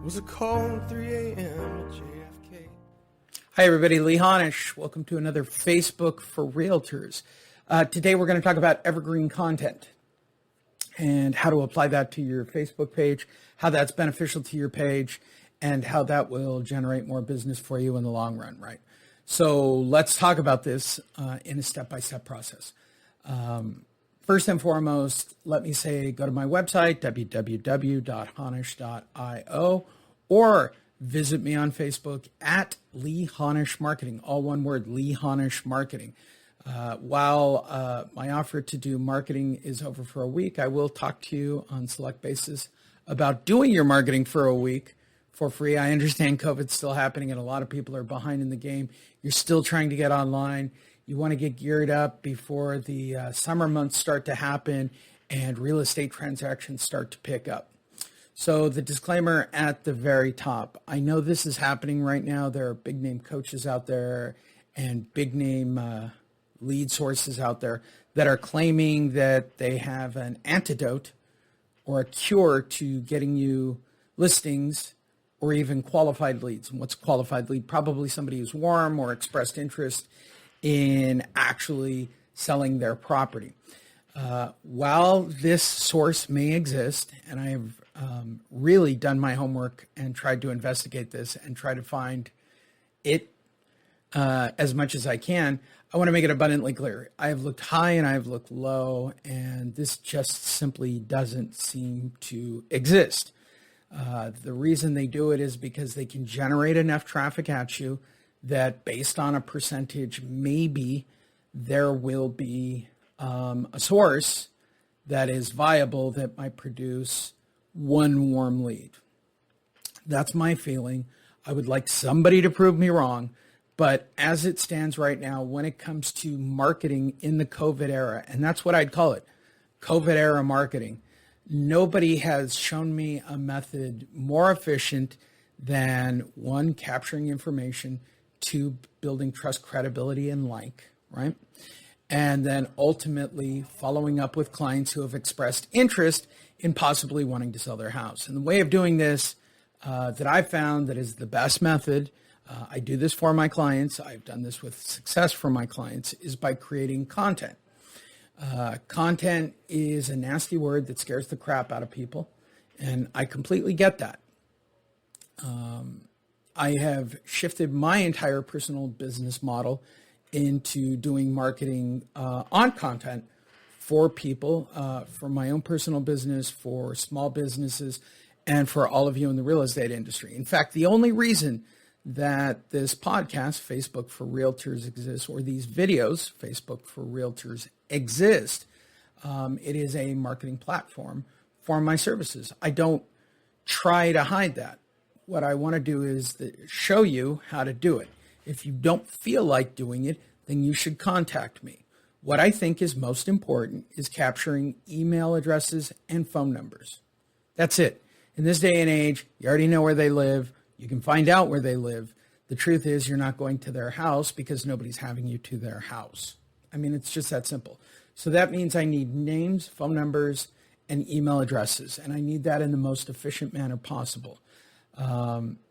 was a call at 3 a.m. at JFK. Hi, everybody. Lee Honish. Welcome to another Facebook for Realtors. Today, we're going to talk about evergreen content and how to apply that to your Facebook page, how that's beneficial to your page, and how that will generate more business for you in the long run, right? So let's talk about this in a step-by-step process. First and foremost, let me say, go to my website, www.honish.io, or visit me on Facebook at Lee Honish Marketing, all one word, Lee Honish Marketing. While my offer to do marketing is over for a week, I will talk to you on select basis about doing your marketing for a week for free. I understand COVID's still happening and a lot of people are behind in the game. You're still trying to get online. You want to get geared up before the summer months start to happen and real estate transactions start to pick up. So the disclaimer at the very top, I know this is happening right now. There are big name coaches out there and big name lead sources out there that are claiming that they have an antidote or a cure to getting you listings or even qualified leads. And what's a qualified lead? Probably somebody who's warm or expressed interest in actually selling their property. While this source may exist, and I have really done my homework and tried to investigate this and try to find it as much as I can, I want to make it abundantly clear. I have looked high and I have looked low, and this just simply doesn't seem to exist. The reason they do it is because they can generate enough traffic at you that based on a percentage, maybe there will be a source that is viable that might produce one warm lead. That's my feeling. I would like somebody to prove me wrong, but as it stands right now, when it comes to marketing in the COVID era, and that's what I'd call it, COVID era marketing, nobody has shown me a method more efficient than one, capturing information, two, building trust, credibility, and like, right? And then ultimately following up with clients who have expressed interest in possibly wanting to sell their house. And the way of doing this that I've found that is the best method, I do this for my clients, I've done this with success for my clients, is by creating content. Content is a nasty word that scares the crap out of people, and I completely get that. I have shifted my entire personal business model into doing marketing on content for people, for my own personal business, for small businesses, and for all of you in the real estate industry. In fact, the only reason that this podcast, Facebook for Realtors, exists, or these videos, Facebook for Realtors, exist, it is a marketing platform for my services. I don't try to hide that. What I want to do is show you how to do it. If you don't feel like doing it, then you should contact me. What I think is most important is capturing email addresses and phone numbers. That's it. In this day and age, you already know where they live. You can find out where they live. The truth is you're not going to their house because nobody's having you to their house. I mean, it's just that simple. So that means I need names, phone numbers, and email addresses. And I need that in the most efficient manner possible.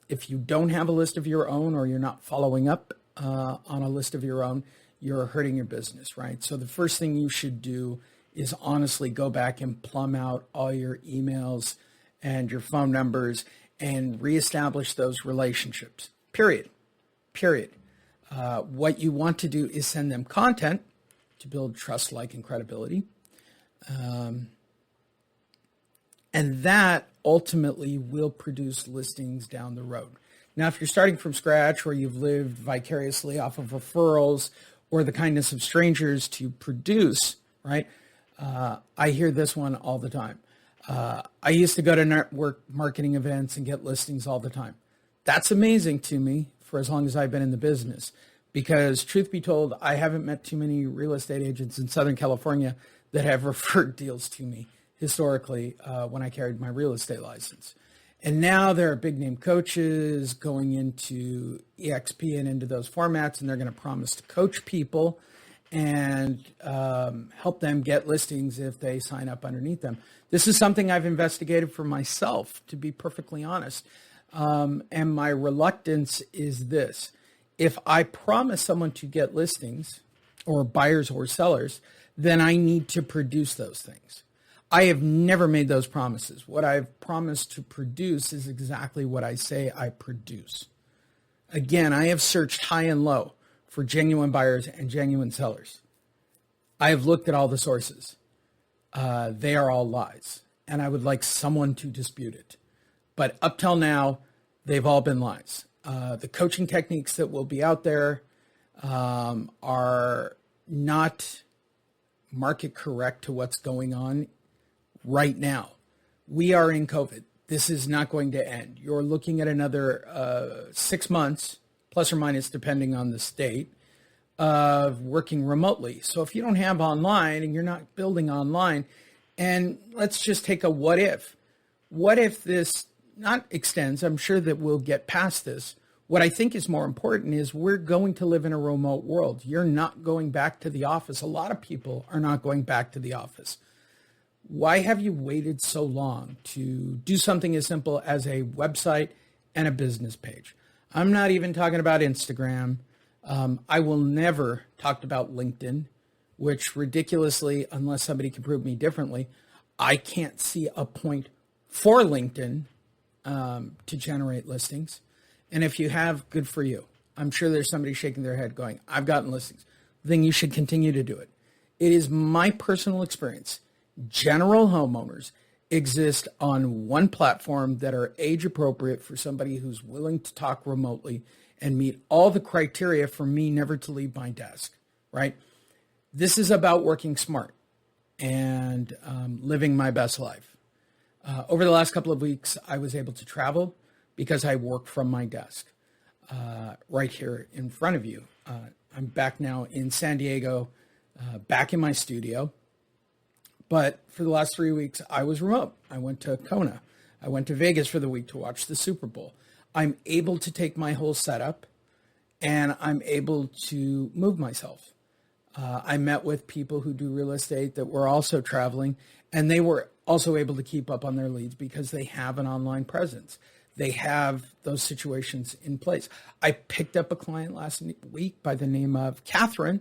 If you don't have a list of your own or you're not following up on a list of your own, you're hurting your business, right? So the first thing you should do is honestly go back and plumb out all your emails and your phone numbers and reestablish those relationships, period. What you want to do is send them content to build trust, like, and credibility. And that ultimately will produce listings down the road. Now, if you're starting from scratch or you've lived vicariously off of referrals or the kindness of strangers to produce, right? I hear this one all the time. I used to go to network marketing events and get listings all the time. That's amazing to me for as long as I've been in the business, because truth be told, I haven't met too many real estate agents in Southern California that have referred deals to me historically when I carried my real estate license. And now there are big name coaches going into EXP and into those formats, and they're going to promise to coach people and help them get listings if they sign up underneath them. This is something I've investigated for myself, to be perfectly honest. And my reluctance is this. If I promise someone to get listings or buyers or sellers, then I need to produce those things. I have never made those promises. What I've promised to produce is exactly what I say I produce. Again, I have searched high and low for genuine buyers and genuine sellers. I have looked at all the sources. They are all lies. And I would like someone to dispute it. But up till now, they've all been lies. The coaching techniques that will be out there are not market correct to what's going on right now. We are in COVID. This is not going to end. You're looking at another 6 months, plus or minus, depending on the state, of working remotely. So if you don't have online and you're not building online, and let's just take a what if. What if this not extends? I'm sure that we'll get past this. What I think is more important is we're going to live in a remote world. You're not going back to the office. A lot of people are not going back to the office. Why have you waited so long to do something as simple as a website and a business page? I'm not even talking about Instagram. I will never talk about LinkedIn, which ridiculously, unless somebody can prove me differently, I can't see a point for LinkedIn to generate listings. And if you have, good for you. I'm sure there's somebody shaking their head going, I've gotten listings. Then you should continue to do it. It is my personal experience. General homeowners exist on one platform that are age appropriate for somebody who's willing to talk remotely and meet all the criteria for me never to leave my desk, right? This is about working smart and living my best life. Over the last couple of weeks, I was able to travel because I work from my desk right here in front of you. I'm back now in San Diego, back in my studio. But for the last 3 weeks, I was remote. I went to Kona. I went to Vegas for the week to watch the Super Bowl. I'm able to take my whole setup and I'm able to move myself. I met with people who do real estate that were also traveling, and they were also able to keep up on their leads because they have an online presence. They have those situations in place. I picked up a client last week by the name of Catherine,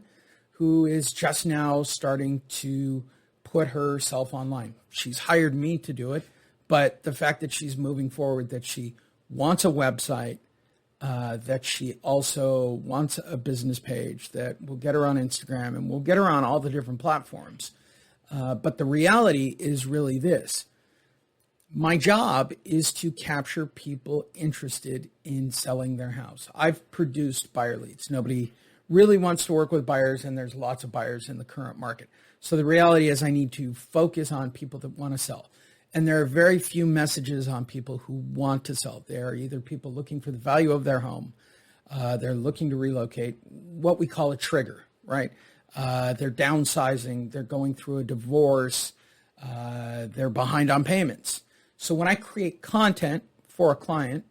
who is just now starting to put herself online. She's hired me to do it, but the fact that she's moving forward, that she wants a website, that she also wants a business page, that will get her on Instagram and will get her on all the different platforms. But the reality is really this. My job is to capture people interested in selling their house. I've produced buyer leads. Nobody really wants to work with buyers, and there's lots of buyers in the current market. So the reality is I need to focus on people that want to sell. And there are very few messages on people who want to sell. They are either people looking for the value of their home, they're looking to relocate, what we call a trigger, right? They're downsizing, they're going through a divorce, they're behind on payments. So when I create content for a client,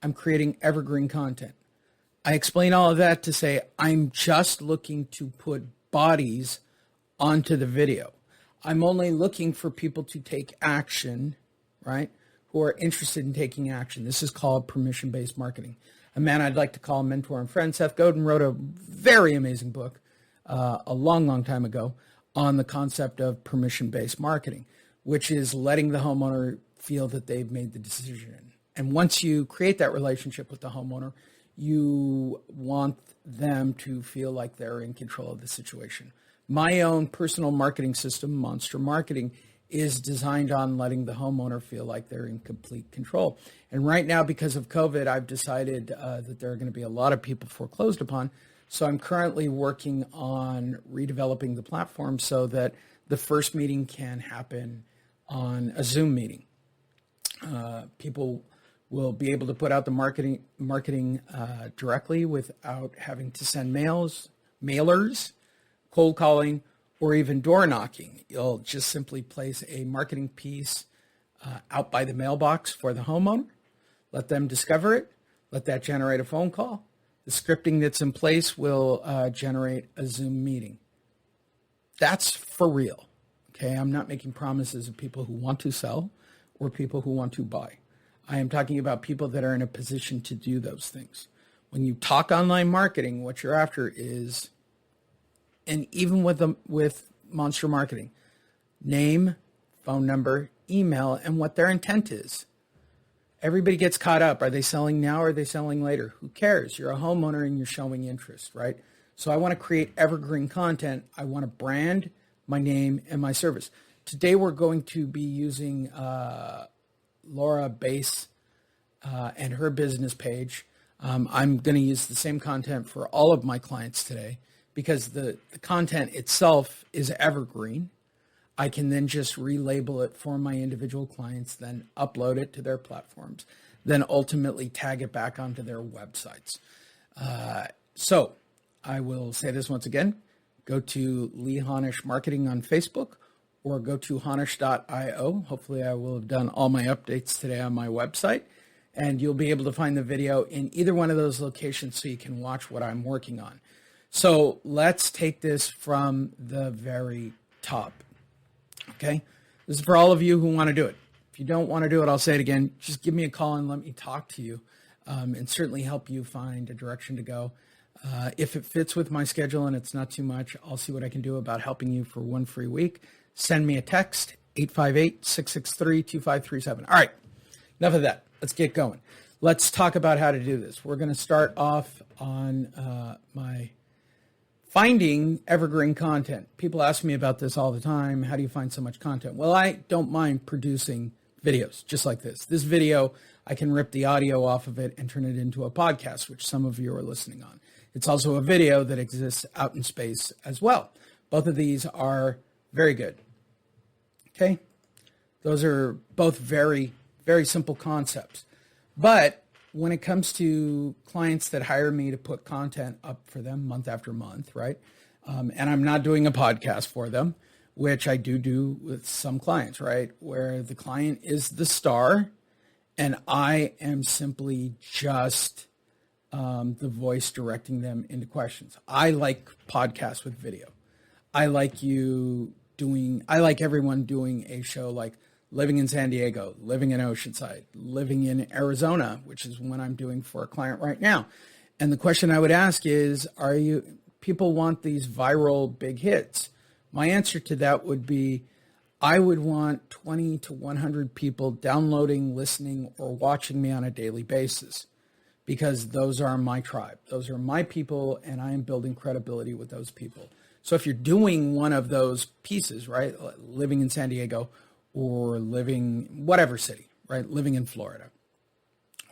I'm creating evergreen content. I explain all of that to say I'm just looking to put bodies onto the video. I'm only looking for people to take action, right, who are interested in taking action. This is called permission-based marketing. A man I'd like to call a mentor and friend, Seth Godin, wrote a very amazing book a long, long time ago on the concept of permission-based marketing, which is letting the homeowner feel that they've made the decision. And once you create that relationship with the homeowner, you want them to feel like they're in control of the situation. My own personal marketing system, Monster Marketing, is designed on letting the homeowner feel like they're in complete control. And right now, because of COVID, I've decided that there are going to be a lot of people foreclosed upon. So I'm currently working on redeveloping the platform so that the first meeting can happen on a Zoom meeting. People will be able to put out the marketing directly without having to send mailers, cold calling, or even door knocking. You'll just simply place a marketing piece out by the mailbox for the homeowner, let them discover it, let that generate a phone call. The scripting that's in place will generate a Zoom meeting. That's for real. Okay, I'm not making promises of people who want to sell or people who want to buy. I am talking about people that are in a position to do those things. When you talk online marketing, what you're after is, and even with monster marketing, name, phone number, email, and what their intent is. Everybody gets caught up. Are they selling now or are they selling later? Who cares? You're a homeowner and you're showing interest, right? So I want to create evergreen content. I want to brand my name and my service. Today we're going to be using Laura Bass and her business page. I'm going to use the same content for all of my clients today because the content itself is evergreen. I can then just relabel it for my individual clients, then upload it to their platforms, then ultimately tag it back onto their websites. So I will say this once again, go to Lee Honish Marketing on Facebook or go to honish.io. Hopefully I will have done all my updates today on my website, and you'll be able to find the video in either one of those locations so you can watch what I'm working on. So let's take this from the very top. Okay, this is for all of you who want to do it. If you don't want to do it, I'll say it again. Just give me a call and let me talk to you and certainly help you find a direction to go. If it fits with my schedule and it's not too much, I'll see what I can do about helping you for one free week. Send me a text, 858-663-2537. All right, enough of that. Let's get going. Let's talk about how to do this. We're going to start off on my finding evergreen content. People ask me about this all the time. How do you find so much content? Well, I don't mind producing videos just like this. This video, I can rip the audio off of it and turn it into a podcast, which some of you are listening on. It's also a video that exists out in space as well. Both of these are very good. Okay? Those are both very, very simple concepts. But when it comes to clients that hire me to put content up for them month after month, right? And I'm not doing a podcast for them, which I do with some clients, right? Where the client is the star and I am simply just the voice directing them into questions. I like podcasts with video. I like everyone doing a show like living in San Diego, living in Oceanside, living in Arizona, which is what I'm doing for a client right now. And the question I would ask is, people want these viral big hits? My answer to that would be, I would want 20 to 100 people downloading, listening, or watching me on a daily basis, because those are my tribe. Those are my people, and I am building credibility with those people. So if you're doing one of those pieces, right, living in San Diego, or living whatever city, right? Living in Florida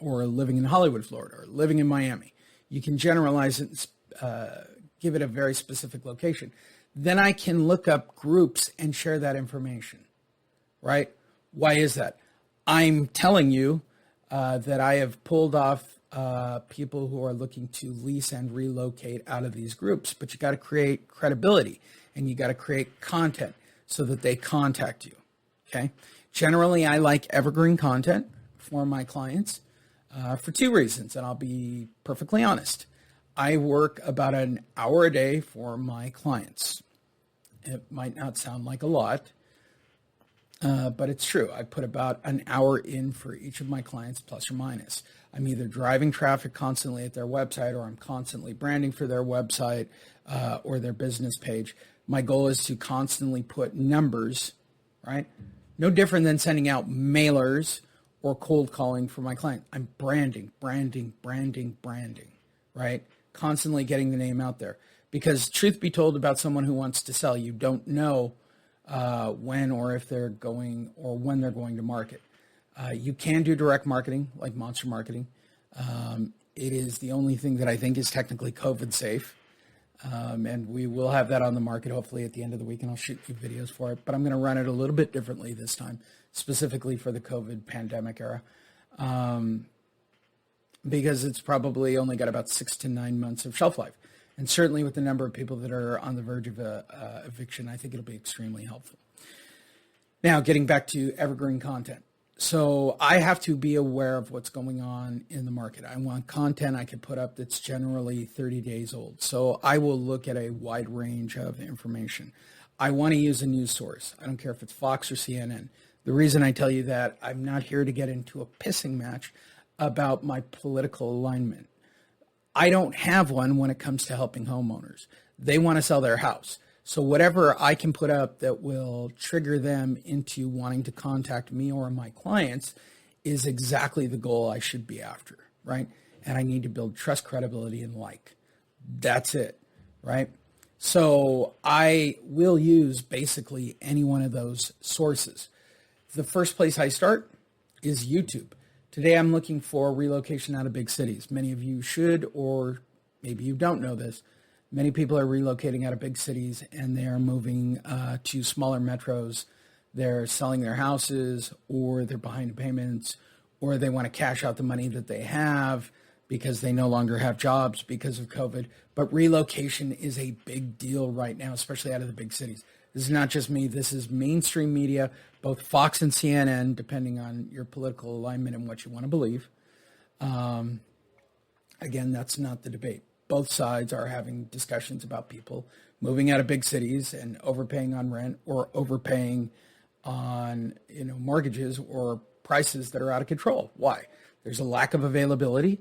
or living in Hollywood, Florida, or living in Miami. You can generalize it, give it a very specific location. Then I can look up groups and share that information, right? Why is that? I'm telling you that I have pulled off people who are looking to lease and relocate out of these groups, but you got to create credibility and you got to create content so that they contact you. Okay. Generally, I like evergreen content for my clients for two reasons, and I'll be perfectly honest. I work about an hour a day for my clients. It might not sound like a lot, but it's true. I put about an hour in for each of my clients, plus or minus. I'm either driving traffic constantly at their website, or I'm constantly branding for their website or their business page. My goal is to constantly put numbers, right? No different than sending out mailers or cold calling for my client. I'm branding, right? Constantly getting the name out there. Because truth be told about someone who wants to sell, you don't know when or if they're going or when they're going to market. You can do direct marketing like monster marketing. It is the only thing that I think is technically COVID safe. And we will have that on the market hopefully at the end of the week, and I'll shoot you videos for it. But I'm going to run it a little bit differently this time, specifically for the COVID pandemic era, because it's probably only got about 6 to 9 months of shelf life. And certainly with the number of people that are on the verge of eviction, I think it'll be extremely helpful. Now, getting back to evergreen content. So I have to be aware of what's going on in the market. I want content I can put up that's generally 30 days old. So I will look at a wide range of information. I want to use a news source. I don't care if it's Fox or CNN. The reason I tell you that, I'm not here to get into a pissing match about my political alignment. I don't have one when it comes to helping homeowners. They want to sell their house. So whatever I can put up that will trigger them into wanting to contact me or my clients is exactly the goal I should be after, right? And I need to build trust, credibility, and like. That's it, right? So I will use basically any one of those sources. The first place I start is YouTube. Today I'm looking for relocation out of big cities. Many of you should, or maybe you don't know this. Many people are relocating out of big cities and they are moving to smaller metros. They're selling their houses, or they're behind in payments, or they want to cash out the money that they have because they no longer have jobs because of COVID. But relocation is a big deal right now, especially out of the big cities. This is not just me. This is mainstream media, both Fox and CNN, depending on your political alignment and what you want to believe. Again, that's not the debate. Both sides are having discussions about people moving out of big cities and overpaying on rent or overpaying on mortgages or prices that are out of control. Why? There's a lack of availability,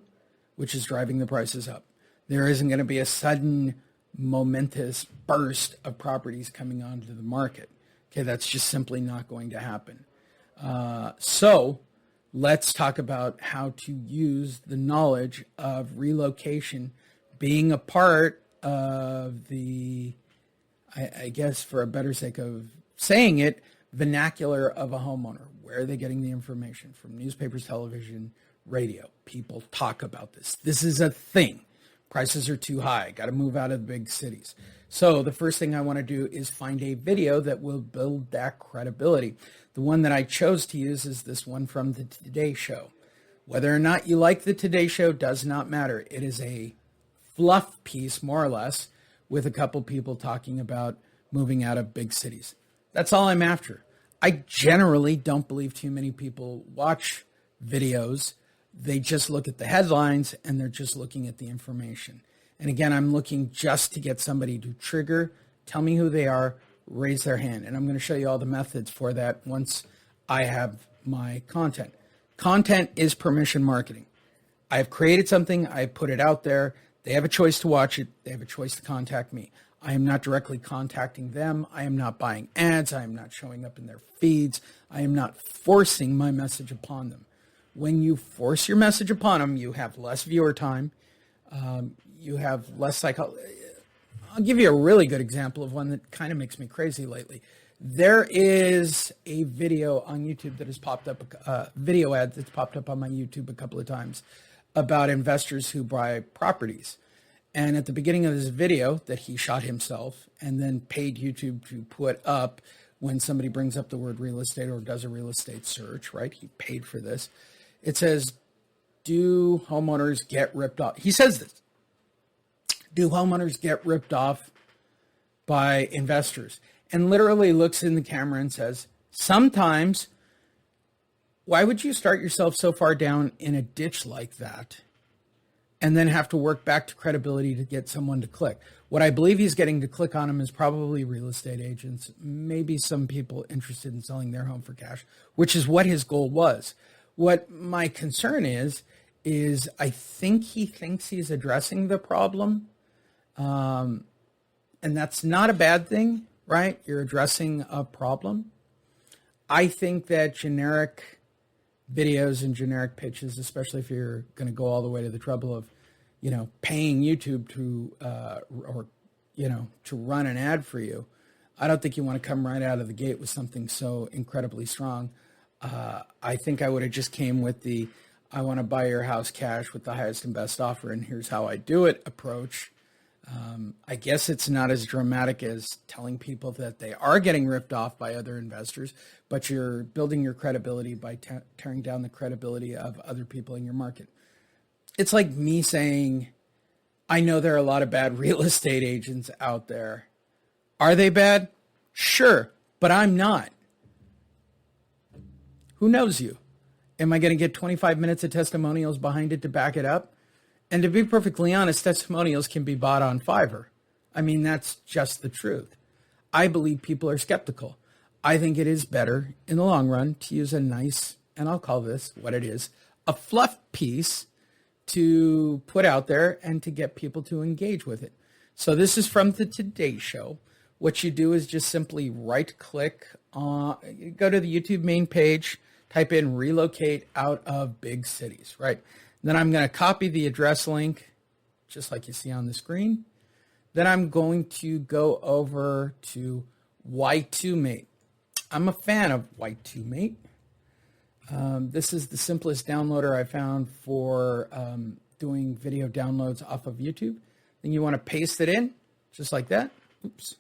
which is driving the prices up. There isn't going to be a sudden momentous burst of properties coming onto the market. Okay, that's just simply not going to happen. So let's talk about how to use the knowledge of relocation being a part of the, I guess for a better sake of saying it, vernacular of a homeowner. Where are they getting the information? From newspapers, television, radio. People talk about this. This is a thing. Prices are too high. Got to move out of the big cities. So the first thing I want to do is find a video that will build that credibility. The one that I chose to use is this one from the Today Show. Whether or not you like the Today Show does not matter. It is a fluff piece, more or less, with a couple people talking about moving out of big cities. That's all I'm after. I generally don't believe too many people watch videos. They just look at the headlines and they're just looking at the information. And again, I'm looking just to get somebody to trigger, tell me who they are, raise their hand. And I'm going to show you all the methods for that once I have my content. Content is permission marketing. I have created something, I put it out there. They have a choice to watch it. They have a choice to contact me. I am not directly contacting them. I am not buying ads. I am not showing up in their feeds. I am not forcing my message upon them. When you force your message upon them, you have less viewer time. You have less psycho. I'll give you a really good example of one that kind of makes me crazy lately. There is a video on YouTube that has popped up, video ad that's popped up on my YouTube a couple of times about investors who buy properties. And at the beginning of this video that he shot himself and then paid YouTube to put up when somebody brings up the word real estate or does a real estate search, right? He paid for this. It says, do homeowners get ripped off? He says this. Do homeowners get ripped off by investors? And literally looks in the camera and says, sometimes. Why would you start yourself so far down in a ditch like that and then have to work back to credibility to get someone to click? What I believe he's getting to click on him is probably real estate agents, maybe some people interested in selling their home for cash, which is what his goal was. What my concern is I think he thinks he's addressing the problem. And that's not a bad thing, right? You're addressing a problem. I think that generic videos and generic pitches, especially if you're going to go all the way to the trouble of, paying YouTube to, to run an ad for you. I don't think you want to come right out of the gate with something so incredibly strong. I think I would have just came with the, I want to buy your house cash with the highest and best offer, and here's how I do it approach. I guess it's not as dramatic as telling people that they are getting ripped off by other investors, but you're building your credibility by tearing down the credibility of other people in your market. It's like me saying, I know there are a lot of bad real estate agents out there. Are they bad? Sure, but I'm not. Who knows you? Am I going to get 25 minutes of testimonials behind it to back it up? And to be perfectly honest, testimonials can be bought on Fiverr. I mean, that's just the truth. I believe people are skeptical. I think it is better in the long run to use a nice, and I'll call this what it is, a fluff piece to put out there and to get people to engage with it. So this is from the Today Show. What you do is just simply right click on, go to the YouTube main page, type in relocate out of big cities, right? Then I'm going to copy the address link, just like you see on the screen. Then I'm going to go over to Y2Mate. I'm a fan of Y2Mate. This is the simplest downloader I found for doing video downloads off of YouTube. Then you want to paste it in, just like that. Oops.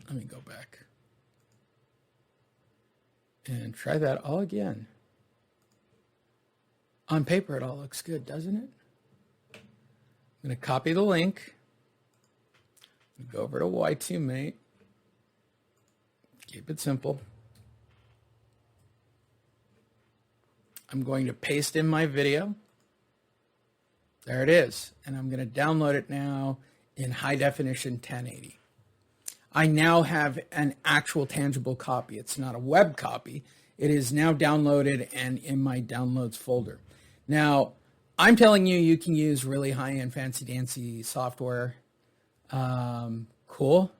Let me go back and try that all again. On paper, it all looks good, doesn't it? I'm going to copy the link. Go over to Y2Mate. Keep it simple. I'm going to paste in my video. There it is. And I'm going to download it now in high definition 1080. I now have an actual tangible copy. It's not a web copy. It is now downloaded and in my downloads folder. Now, I'm telling you, you can use really high-end fancy dancy software. Cool.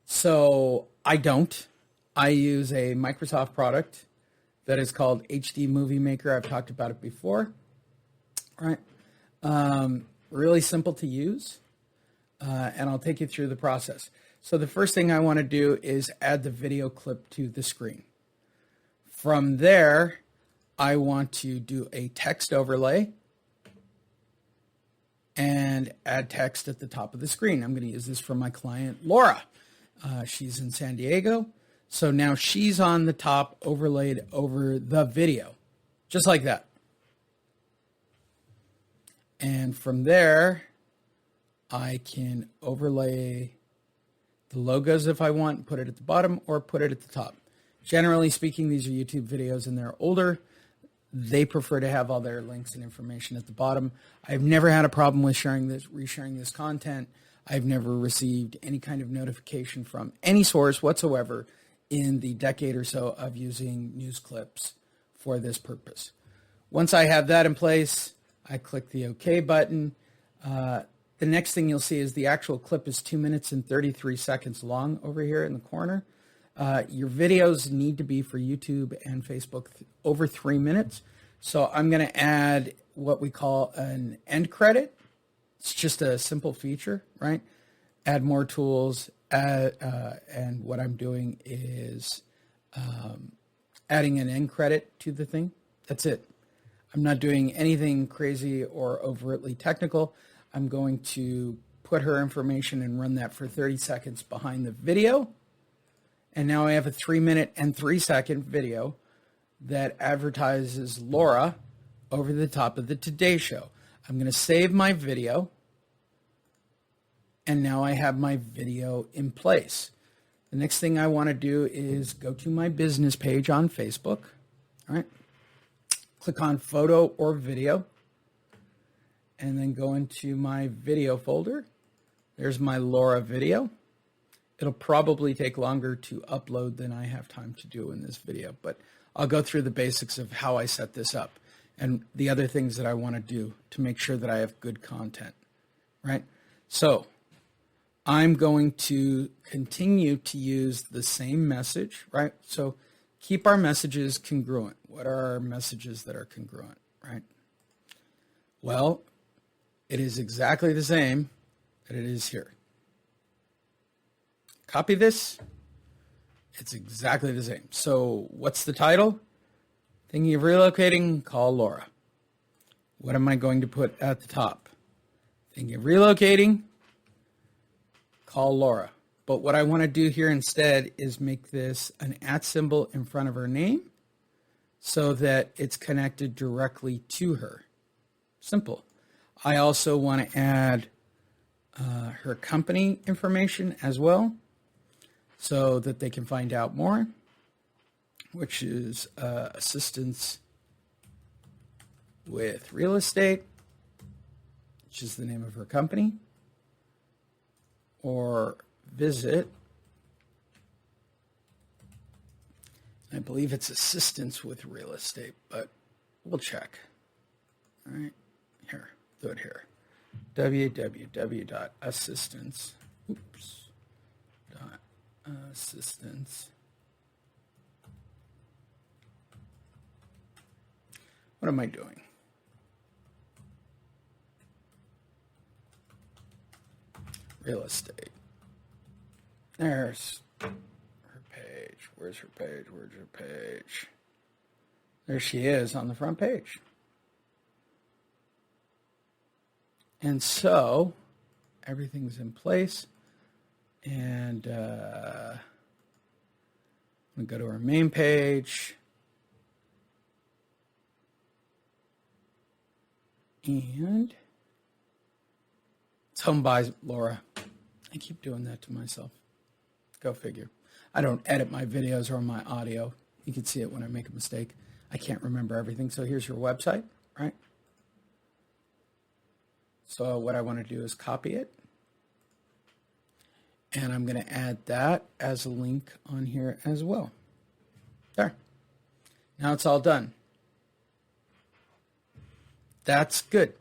So I don't. I use a Microsoft product that is called HD Movie Maker. I've talked about it before. All right. Really simple to use. And I'll take you through the process. So the first thing I want to do is add the video clip to the screen. From there, I want to do a text overlay and add text at the top of the screen. I'm going to use this for my client, Laura. She's in San Diego. So now she's on the top overlaid over the video, just like that. And from there, I can overlay the logos if I want, put it at the bottom or put it at the top. Generally speaking, these are YouTube videos and they're older. They prefer to have all their links and information at the bottom. I've never had a problem with resharing this content. I've never received any kind of notification from any source whatsoever in the decade or so of using news clips for this purpose. Once I have that in place, I click the OK button. The next thing you'll see is the actual clip is 2 minutes and 33 seconds long over here in the corner. Your videos need to be for YouTube and Facebook over 3 minutes. So I'm going to add what we call an end credit. It's just a simple feature, right? Add more tools. And what I'm doing is adding an end credit to the thing. That's it. I'm not doing anything crazy or overtly technical. I'm going to put her information and run that for 30 seconds behind the video. And now I have a 3 minute and 3 second video that advertises Laura over the top of the Today Show. I'm going to save my video. And now I have my video in place. The next thing I want to do is go to my business page on Facebook. All right. Click on photo or video. And then go into my video folder. There's my Laura video. It'll probably take longer to upload than I have time to do in this video, but I'll go through the basics of how I set this up and the other things that I want to do to make sure that I have good content, right? So I'm going to continue to use the same message, right? So keep our messages congruent. What are our messages that are congruent, right? Well, it is exactly the same that it is here. Copy this. It's exactly the same. So what's the title? Thinking of relocating, call Laura. What am I going to put at the top? Thinking of relocating, call Laura. But what I want to do here instead is make this an @ symbol in front of her name so that it's connected directly to her. Simple. I also want to add her company information as well so that they can find out more, which is assistance with real estate, which is the name of her company, or visit. I believe it's assistance with real estate, but we'll check. All right, here, do it here. www.assistance. Oops. Assistance. What am I doing? Real estate. There's her page. Where's her page? Where's her page? There she is on the front page. And so everything's in place. And I'm going to go to our main page. And it's home by Laura. I keep doing that to myself. Go figure. I don't edit my videos or my audio. You can see it when I make a mistake. I can't remember everything. So here's your website, right? So what I want to do is copy it. And I'm going to add that as a link on here as well. There. Now it's all done. That's good.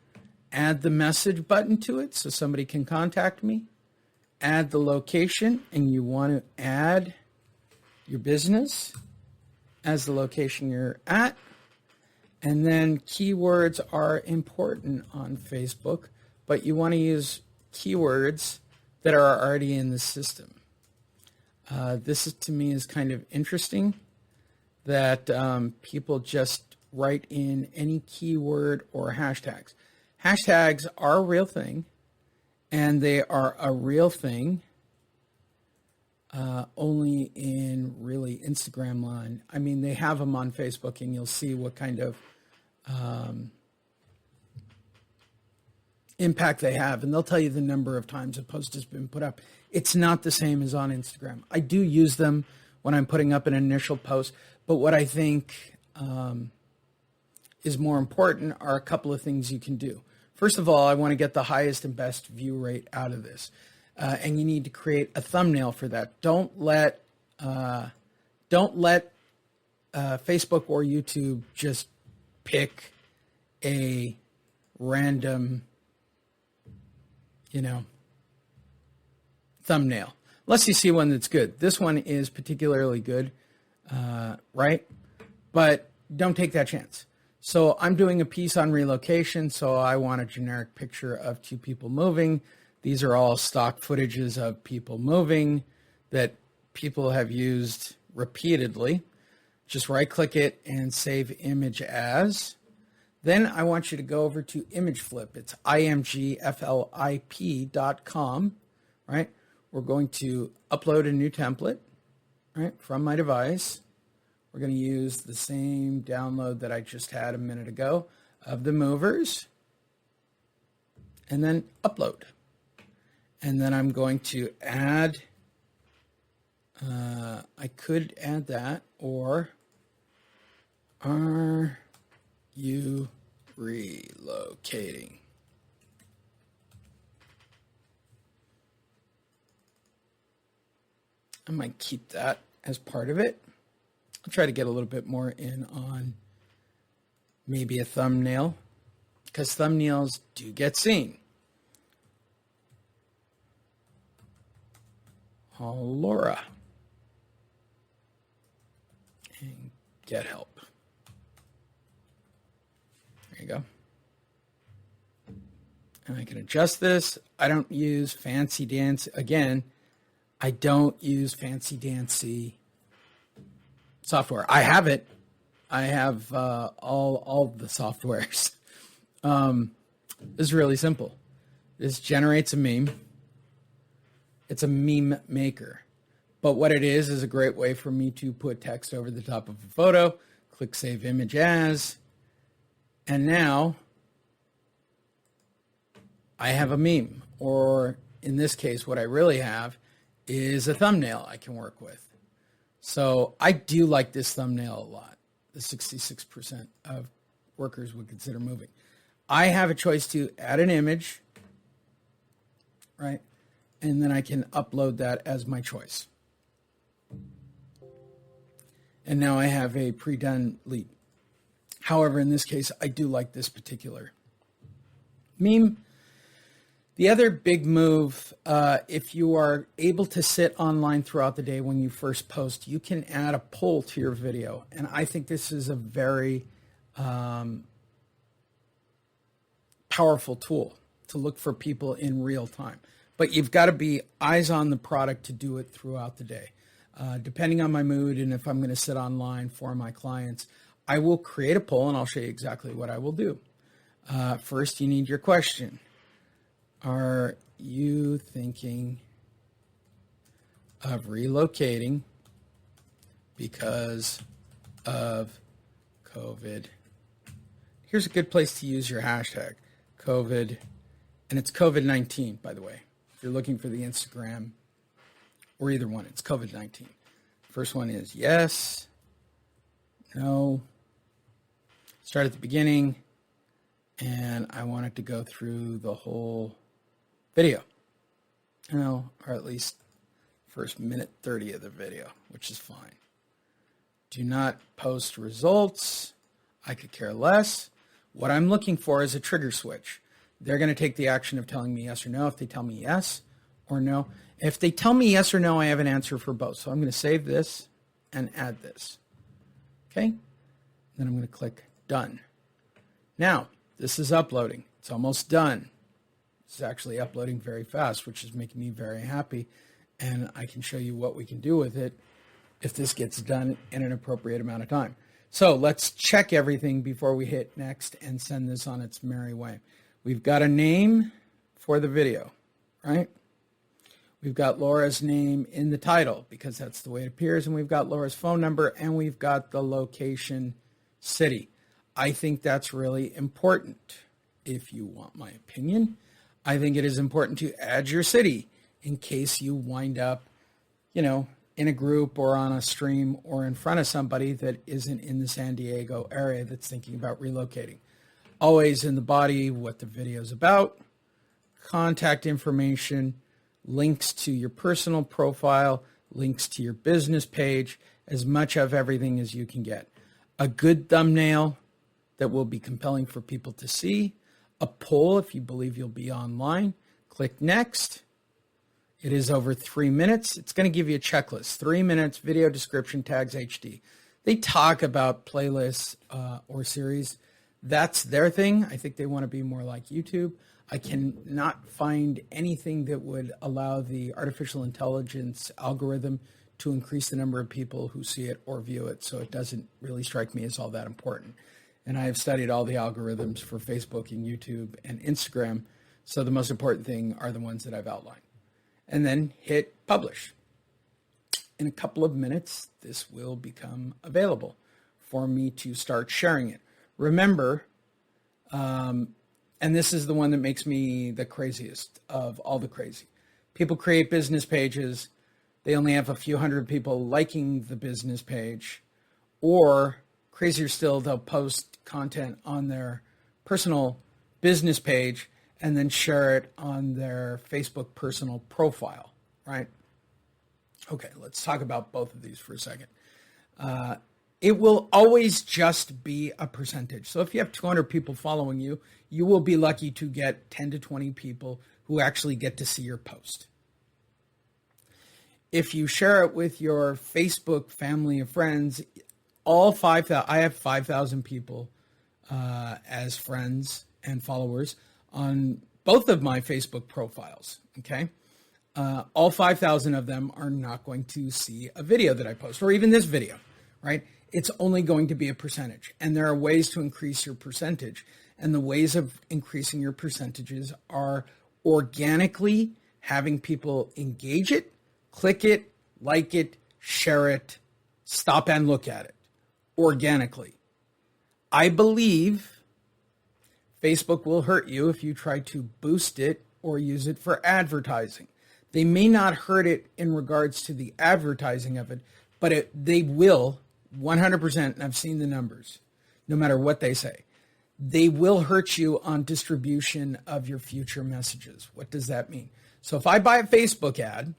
Add the message button to it so somebody can contact me. Add the location, and you want to add your business as the location you're at. And then keywords are important on Facebook, but you want to use keywords that are already in the system. This is, to me, is kind of interesting that people just write in any keyword or hashtags. Hashtags are a real thing, and they are a real thing only in really Instagram line. I mean, they have them on Facebook, and you'll see what kind of impact they have, and they'll tell you the number of times a post has been put up. It's not the same as on Instagram. I do use them when I'm putting up an initial post, but what I think is more important are a couple of things you can do. First of all, I want to get the highest and best view rate out of this, and you need to create a thumbnail for that. Don't let Facebook or YouTube just pick a random, thumbnail. Unless you see one that's good. This one is particularly good, right? But don't take that chance. So I'm doing a piece on relocation, so I want a generic picture of two people moving. These are all stock footages of people moving that people have used repeatedly. Just right-click it and save image as. Then I want you to go over to Image Flip. It's imgflip.com, right? We're going to upload a new template, right, from my device. We're going to use the same download that I just had a minute ago of the movers, and then upload. And then I'm going to add, I could add that, or are you relocating? I might keep that as part of it. I'll try to get a little bit more in on maybe a thumbnail, because thumbnails do get seen. Laura. And get help. There you go. And I can adjust this. I don't use fancy dance. Again, I don't use fancy dancy software. I have it. I have all the softwares. This is really simple. This generates a meme. It's a meme maker. But what it is a great way for me to put text over the top of a photo. Click Save Image As. And now I have a meme. Or in this case, what I really have is a thumbnail I can work with. So I do like this thumbnail a lot. The 66% of workers would consider moving. I have a choice to add an image, right? and then I can upload that as my choice. And now I have a pre-done lead. However, in this case, I do like this particular meme. The other big move, if you are able to sit online throughout the day when you first post, you can add a poll to your video. And I think this is a very powerful tool to look for people in real time. But you've got to be eyes on the product to do it throughout the day. Depending on my mood and if I'm going to sit online for my clients, I will create a poll and I'll show you exactly what I will do. First, you need your question. Are you thinking of relocating because of COVID? Here's a good place to use your hashtag, COVID, and it's COVID-19, by the way. If you're looking for the Instagram or either one, it's COVID-19. First one is yes, no, start at the beginning, and I want it to go through the whole video, or at least first minute 30 of the video, which is fine. Do not post results. I could care less. What I'm looking for is a trigger switch. They're going to take the action of telling me yes or no. If they tell me yes or no, if they tell me yes or no, I have an answer for both. So I'm going to save this and add this. Okay. Then I'm going to click done. Now, this is uploading. It's almost done. It's actually uploading very fast, which is making me very happy. And I can show you what we can do with it if this gets done in an appropriate amount of time. So let's check everything before we hit next and send this on its merry way. We've got a name for the video, right? We've got Laura's name in the title because that's the way it appears. And we've got Laura's phone number and we've got the location city. I think that's really important. If you want my opinion, I think it is important to add your city in case you wind up, in a group or on a stream or in front of somebody that isn't in the San Diego area that's thinking about relocating. Always in the body, what the video is about, contact information, links to your personal profile, links to your business page, as much of everything as you can get. A good thumbnail that will be compelling for people to see, a poll if you believe you'll be online, click next. It is over 3 minutes. It's going to give you a checklist, 3 minutes, video description, tags HD. They talk about playlists or series. That's their thing. I think they want to be more like YouTube. I cannot find anything that would allow the artificial intelligence algorithm to increase the number of people who see it or view it. So it doesn't really strike me as all that important. And I have studied all the algorithms for Facebook and YouTube and Instagram. So the most important thing are the ones that I've outlined. And then hit publish. In a couple of minutes, this will become available for me to start sharing it. Remember, and this is the one that makes me the craziest of all the crazy. People create business pages. They only have a few hundred people liking the business page. Or, crazier still, they'll post content on their personal business page and then share it on their Facebook personal profile, right? Okay, let's talk about both of these for a second. It will always just be a percentage. So if you have 200 people following you, you will be lucky to get 10 to 20 people who actually get to see your post. If you share it with your Facebook family of friends, all 5,000, I have 5,000 people as friends and followers on both of my Facebook profiles, okay? All 5,000 of them are not going to see a video that I post, or even this video, right? It's only going to be a percentage. And there are ways to increase your percentage. And the ways of increasing your percentages are organically having people engage it, click it, like it, share it, stop and look at it organically. I believe Facebook will hurt you if you try to boost it or use it for advertising. They may not hurt it in regards to the advertising of it, but they will 100%, and I've seen the numbers, no matter what they say. They will hurt you on distribution of your future messages. What does that mean? So if I buy a Facebook ad,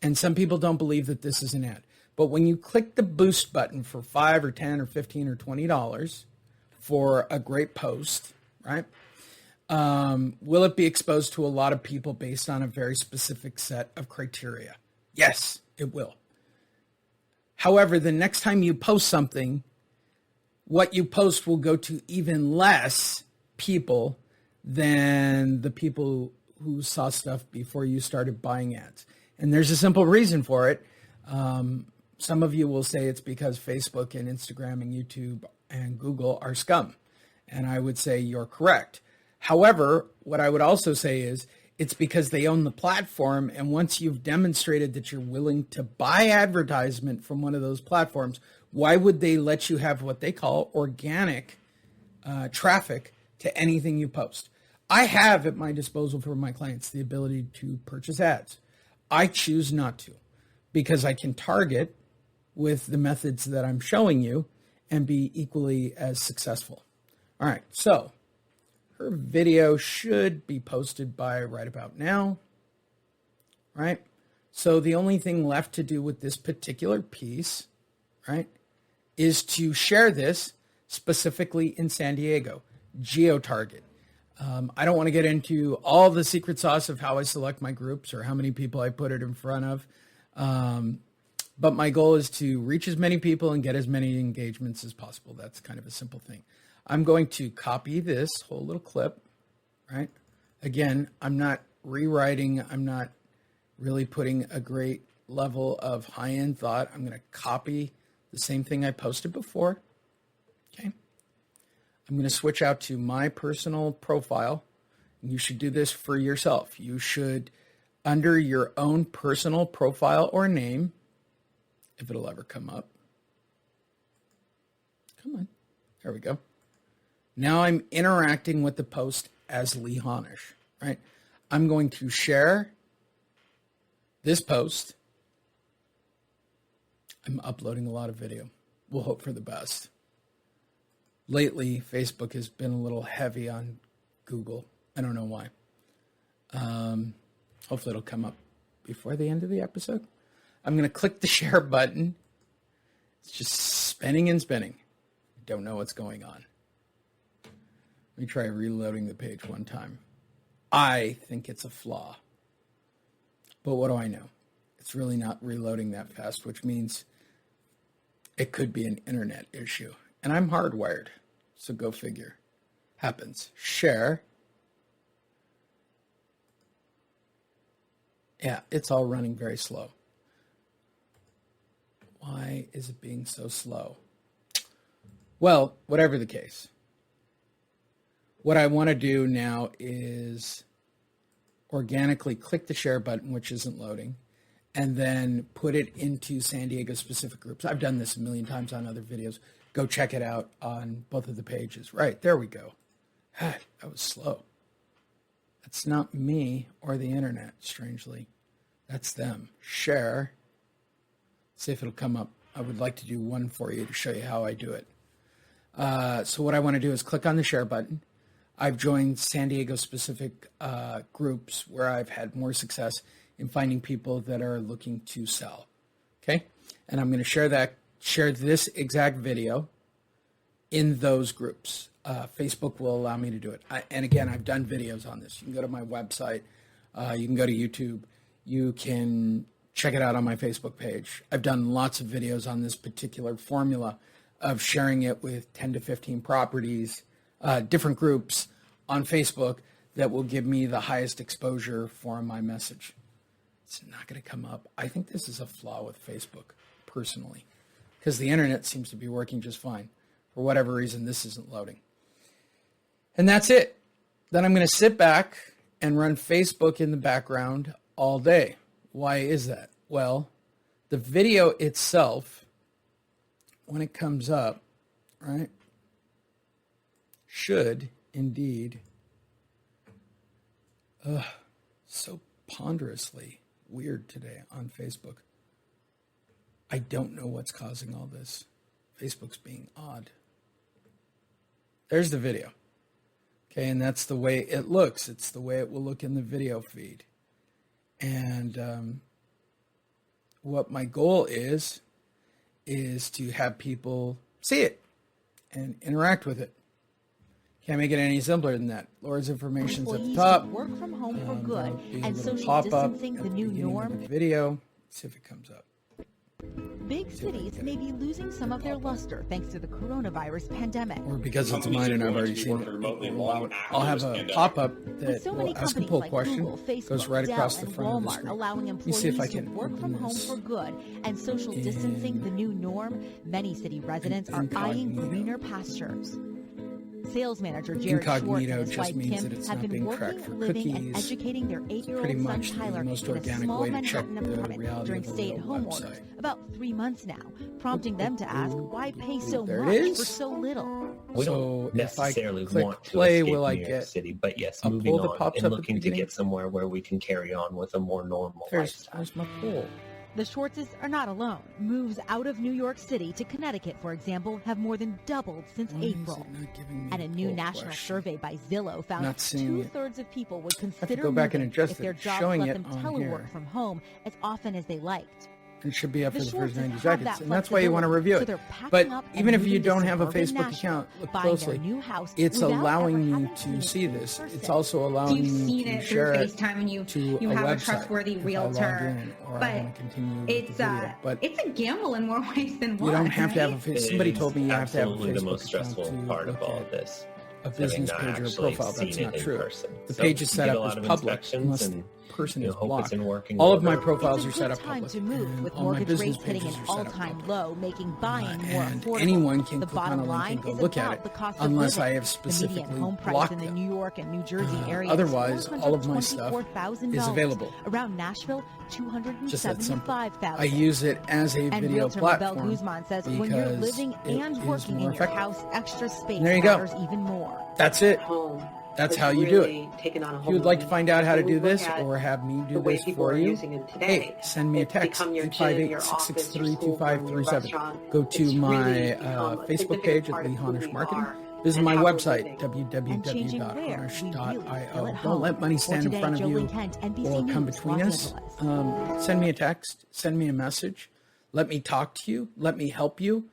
and some people don't believe that this is an ad, but when you click the boost button for $5 or $10 or $15 or $20 for a great post, right? Will it be exposed to a lot of people based on a very specific set of criteria? Yes, it will. However, the next time you post something, what you post will go to even less people than the people who saw stuff before you started buying ads. And there's a simple reason for it. Some of you will say it's because Facebook and Instagram and YouTube and Google are scum. And I would say you're correct. However, what I would also say is it's because they own the platform. And once you've demonstrated that you're willing to buy advertisement from one of those platforms, why would they let you have what they call organic traffic to anything you post? I have at my disposal for my clients the ability to purchase ads. I choose not to because I can target with the methods that I'm showing you and be equally as successful. All right, so her video should be posted by right about now, right? So the only thing left to do with this particular piece, right, is to share this specifically in San Diego, geo-target. I don't want to get into all the secret sauce of how I select my groups or how many people I put it in front of. But my goal is to reach as many people and get as many engagements as possible. That's kind of a simple thing. I'm going to copy this whole little clip, right? Again, I'm not rewriting. I'm not really putting a great level of high-end thought. I'm going to copy the same thing I posted before. Okay. I'm going to switch out to my personal profile. You should do this for yourself. You should, under your own personal profile or name, if it'll ever come up. Come on. There we go. Now I'm interacting with the post as Lee Honish, right? I'm going to share this post. I'm uploading a lot of video. We'll hope for the best. Lately, Facebook has been a little heavy on Google. I don't know why. Hopefully it'll come up before the end of the episode. I'm going to click the share button. It's just spinning and spinning. Don't know what's going on. Let me try reloading the page one time. I think it's a flaw. But what do I know? It's really not reloading that fast, which means it could be an internet issue. And I'm hardwired, so go figure. Happens. Share. Yeah, it's all running very slow. Why is it being so slow? Well, whatever the case. What I want to do now is organically click the share button, which isn't loading, and then put it into San Diego specific groups. I've done this a million times on other videos. Go check it out on both of the pages. Right, there we go. That was slow. That's not me or the internet, strangely. That's them. Share. See if it'll come up. I would like to do one for you to show you how I do it. So what I want to do is click on the share button. I've joined San Diego specific groups where I've had more success in finding people that are looking to sell. Okay. And I'm going to share this exact video in those groups. Facebook will allow me to do it. And again, I've done videos on this. You can go to my website. You can go to YouTube. You can check it out on my Facebook page. I've done lots of videos on this particular formula of sharing it with 10 to 15 properties, different groups on Facebook that will give me the highest exposure for my message. It's not going to come up. I think this is a flaw with Facebook, personally, because the internet seems to be working just fine. For whatever reason, this isn't loading. And that's it. Then I'm going to sit back and run Facebook in the background all day. Why is that? Well, the video itself, when it comes up, right, should indeed, so ponderously weird today on Facebook. I don't know what's causing all this. Facebook's being odd. There's the video. Okay, and that's the way it looks. It's the way it will look in the video feed. And what my goal is to have people see it and interact with it. Can't make it any simpler than that. Laura's information's at the top. Work from home for good and social pop-up distancing at the new beginning of norm. the video. Let's see if it comes up. Big cities may be losing some of their luster thanks to the coronavirus pandemic. Or because it's mine and I've already seen it. I'll have a pop-up that So many will ask a companies poll like question. Google, Facebook, Goes right Dell, across the and front of the Walmart screen. allowing Let me employees see if I to can work from open home this for good and social distancing the new norm. Many city residents are eyeing Incognito. greener pastures. Sales manager Jared Schwartz Incognito and his just wife means Kim that it's have not been being working, tracked for living, and cookies. educating their 8-year-old Pretty son much the Tyler most in a organic small way to check Manhattan the apartment reality during of a real stay-at-home orders website. about 3 months now, prompting them to ask why pay so There it much is. for so little. We So don't if I necessarily click want to play, escape will I New York get City, but yes, a moving poll that on pops and up at the looking to beginning? get somewhere where we can carry on with a more normal lifestyle. There's my poll. The Schwartzes are not alone. Moves out of New York City to Connecticut, for example, have more than doubled since Why is it April. not giving me And a the new poll national question? survey by Zillow found Not seeing it. 2/3 of people would have to consider go back and moving adjust if it. their It's jobs showing let it them on telework here. from home as often as they liked. It should be after The the first Schwartzes 90 have seconds. that And that's why you want to flexibility, review so it. they're packing But up and even if you moving to don't have a suburban Facebook Nashville, account, look buying their closely. new house It's without allowing ever you having seen to it see in this. person. It's also allowing You've you seen to it share through it FaceTime and you to have a website trustworthy if I log realtor. in or I But want to continue with it's the video. But it's a gamble in more ways than one. you don't have to have a right? face. Somebody It told me is you have to have a absolutely Facebook the most account stressful to part of look all at of this. a Having business not page or a actually profile. seen That's it not in true. person. The So page is set we get up a as lot of public inspections unless and, the person you know, is hope blocked. it's in working All of my order. profiles It's are a set good up time public. to move and with all my mortgage business rates hitting pages an are set up all-time public. low, making buying more And affordable. anyone can The click on a bottom link line and go is look at about it the cost of unless living. I have The specifically median home price blocked in the them. New York and New Jersey area Otherwise, is all of my stuff $424,000. is available. Around Nashville, Just that simple. $275,000. I use it as a And video realtor Mabel platform Guzman says when you're because living it and is working more in your effective. house, extra space There you go. matters even more. That's it. Home That's has how you do really it. taken on a If whole you would like to new find out how to meaning. do When we this look at or have me the do way this people for are you, using it today, hey, send me a it's text, become your gym, your 858-663-2537. office, your schoolroom, your restaurant. Go to It's my really become a Facebook significant page at part Lee of who Honish we Marketing. are Visit and my how we're website, living. And changing where we really www.honish.io. feel at Don't home. let money For stand in today, front of you Jolene Kent, NBC or come News, between Los us. Angeles. Send me a text, send me a message. Let me talk to you. Let me help you.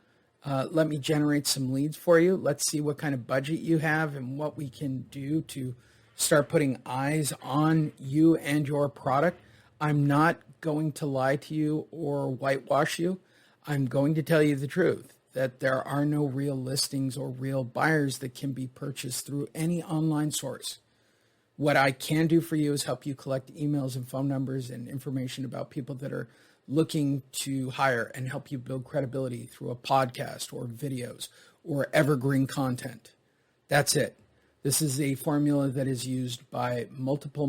Let me generate some leads for you. Let's see what kind of budget you have and what we can do to start putting eyes on you and your product. I'm not going to lie to you or whitewash you. I'm going to tell you the truth, that there are no real listings or real buyers that can be purchased through any online source. What I can do for you is help you collect emails and phone numbers and information about people that are looking to hire and help you build credibility through a podcast or videos or evergreen content. That's it. This is a formula that is used by multiple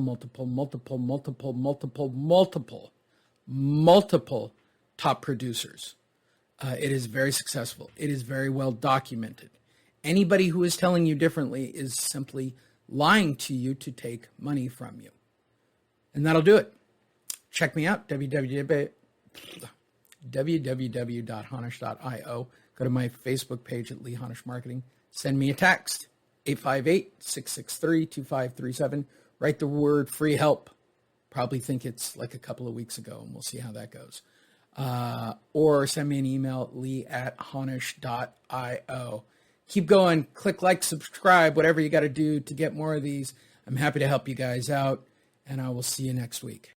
top producers. It is very successful. It is very well documented. Anybody who is telling you differently is simply lying to you to take money from you. And that'll do it. Check me out, www.honish.io. Go to my Facebook page at Lee Honish Marketing. Send me a text, 858-663-2537. Write the word free help. Probably think it's like a couple of weeks ago, and we'll see how that goes. Or send me an email, lee@honish.io. Keep going. Click like, subscribe, whatever you got to do to get more of these. I'm happy to help you guys out, and I will see you next week.